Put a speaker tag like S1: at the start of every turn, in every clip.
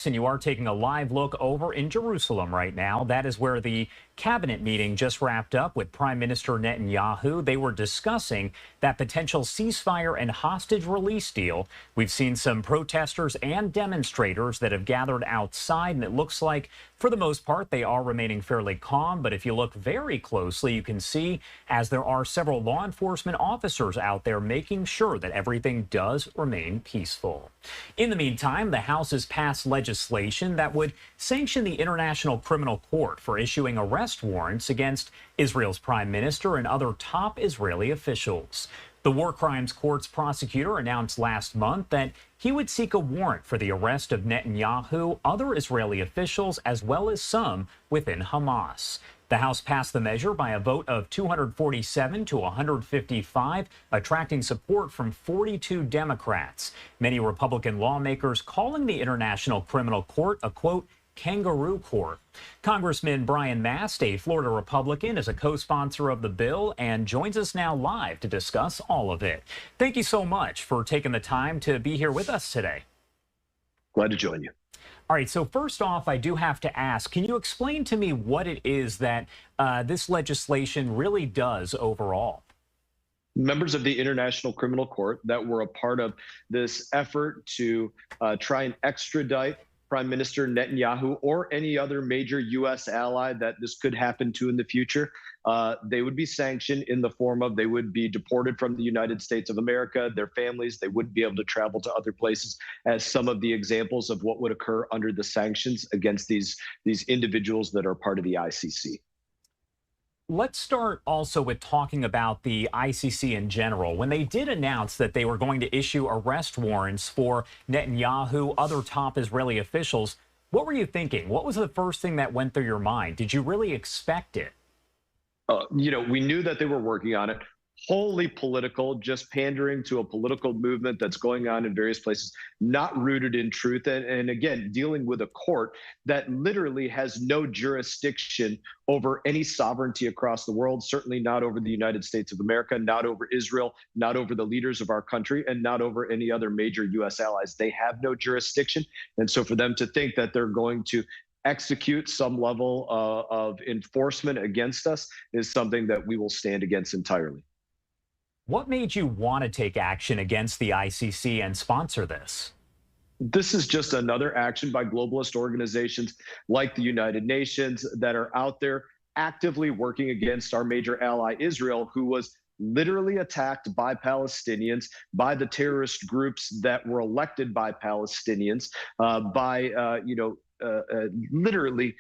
S1: And you are taking a live look over in Jerusalem right now. That is where the cabinet meeting just wrapped up with Prime Minister Netanyahu. They were discussing that potential ceasefire and hostage release deal. We've seen some protesters and demonstrators that have gathered outside, and it looks like, for the most part, they are remaining fairly calm. But if you look very closely, you can see as there are several law enforcement officers out there making sure that everything does remain peaceful. In the meantime, the House has passed legislation that would sanction the International Criminal Court for issuing arrest warrants against Israel's prime minister and other top Israeli officials. The War Crimes Court's prosecutor announced last month that he would seek a warrant for the arrest of Netanyahu, other Israeli officials, as well as some within Hamas. The House passed the measure by a vote of 247 to 155, attracting support from 42 Democrats. Many Republican lawmakers calling the International Criminal Court a, quote, kangaroo court. Congressman Mast, a Florida Republican, is a co-sponsor of the bill and joins us now live to discuss all of it. Thank you so much for taking the time to be here with us today.
S2: Glad to join you.
S1: All right, so first off, I do have to ask, can you explain to me what it is that this legislation really does overall?
S2: Members of the International Criminal Court that were a part of this effort to try and extradite Prime Minister Netanyahu or any other major U.S. ally that this could happen to in the future, they would be sanctioned in the form of they would be deported from the United States of America, their families. They wouldn't be able to travel to other places, as some of the examples of what would occur under the sanctions against these individuals that are part of the ICC.
S1: Let's start also with talking about the ICC in general. When they did announce that they were going to issue arrest warrants for Netanyahu, other top Israeli officials, what were you thinking? What was the first thing that went through your mind? Did you really expect it?
S2: We knew that they were working on it. Wholly political, just pandering to a political movement that's going on in various places, not rooted in truth. And again, dealing with a court that literally has no jurisdiction over any sovereignty across the world, certainly not over the United States of America, not over Israel, not over the leaders of our country, and not over any other major U.S. allies. They have no jurisdiction. And so for them to think that they're going to execute some level of enforcement against us is something that we will stand against entirely.
S1: What made you want to take action against the ICC and sponsor this?
S2: This is just another action by globalist organizations like the United Nations that are out there actively working against our major ally Israel, who was literally attacked by Palestinians, by the terrorist groups that were elected by Palestinians, literally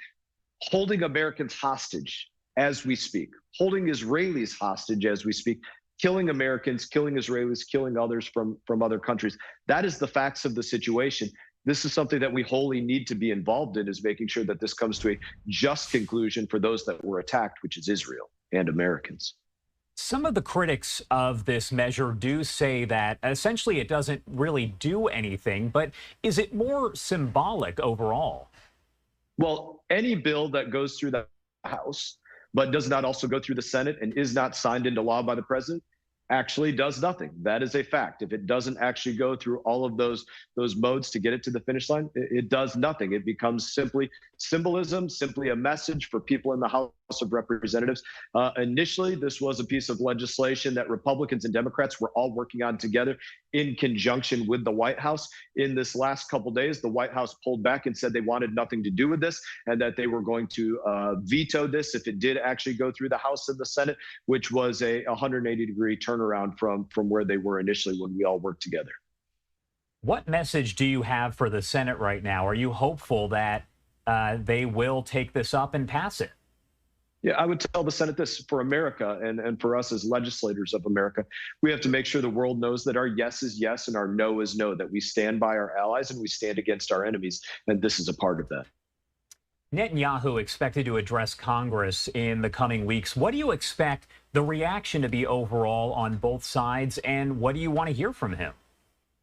S2: holding Americans hostage as we speak, holding Israelis hostage as we speak, killing Americans, killing Israelis, killing others from other countries. That is the facts of the situation. This is something that we wholly need to be involved in, is making sure that this comes to a just conclusion for those that were attacked, which is Israel and Americans.
S1: Some of the critics of this measure do say that essentially it doesn't really do anything, but is it more symbolic overall?
S2: Well, any bill that goes through the House but does not also go through the Senate and is not signed into law by the president actually does nothing. That is a fact. If it doesn't actually go through all of those modes to get it to the finish line, it does nothing. It becomes simply symbolism, simply a message for people in the House of Representatives. Initially, this was a piece of legislation that Republicans and Democrats were all working on together in conjunction with the White House. In this last couple of days, the White House pulled back and said they wanted nothing to do with this and that they were going to veto this if it did actually go through the House and the Senate, which was a 180-degree turnaround from where they were initially when we all worked together.
S1: What message do you have for the Senate right now? Are you hopeful that they will take this up and pass it?
S2: Yeah, I would tell the Senate this: for America and for us as legislators of America, we have to make sure the world knows that our yes is yes and our no is no, that we stand by our allies and we stand against our enemies. And this is a part of that.
S1: Netanyahu expected to address Congress in the coming weeks. What do you expect the reaction to be overall on both sides, and what do you want to hear from him?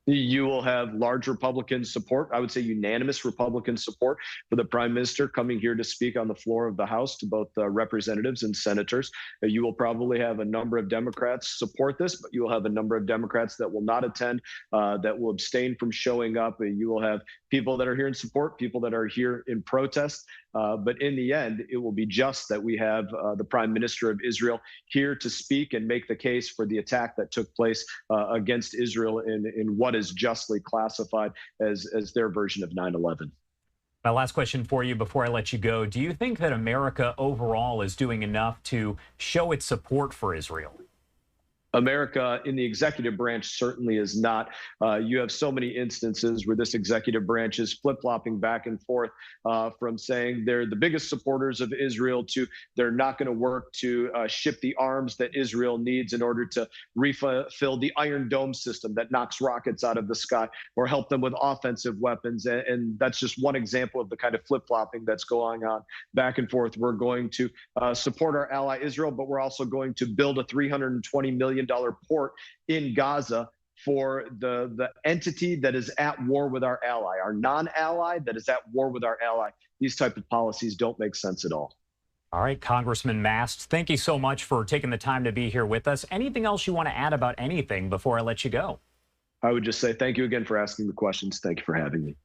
S2: You will have large Republican support, I would say unanimous Republican support for the prime minister coming here to speak on the floor of the House to both representatives and senators. You will probably have a number of Democrats support this, but you will have a number of Democrats that will not attend, that will abstain from showing up. You will have people that are here in support, people that are here in protest. But in the end, it will be just that we have the prime minister of Israel here to speak and make the case for the attack that took place against Israel in what is justly classified as their version of 9/11.
S1: My last question for you before I let you go. Do you think that America overall is doing enough to show its support for Israel?
S2: America in the executive branch certainly is not. You have so many instances where this executive branch is flip-flopping back and forth from saying they're the biggest supporters of Israel to they're not going to work to ship the arms that Israel needs in order to refill the Iron Dome system that knocks rockets out of the sky or help them with offensive weapons. And that's just one example of the kind of flip-flopping that's going on back and forth. We're going to support our ally Israel, but we're also going to build a $320 million port in Gaza for the entity that is at war with our ally, our non-ally that is at war with our ally. These type of policies don't make sense at all.
S1: All right, Congressman Mast, thank you so much for taking the time to be here with us. Anything else you want to add about anything before I let you go?
S2: I would just say thank you again for asking the questions. Thank you for having me.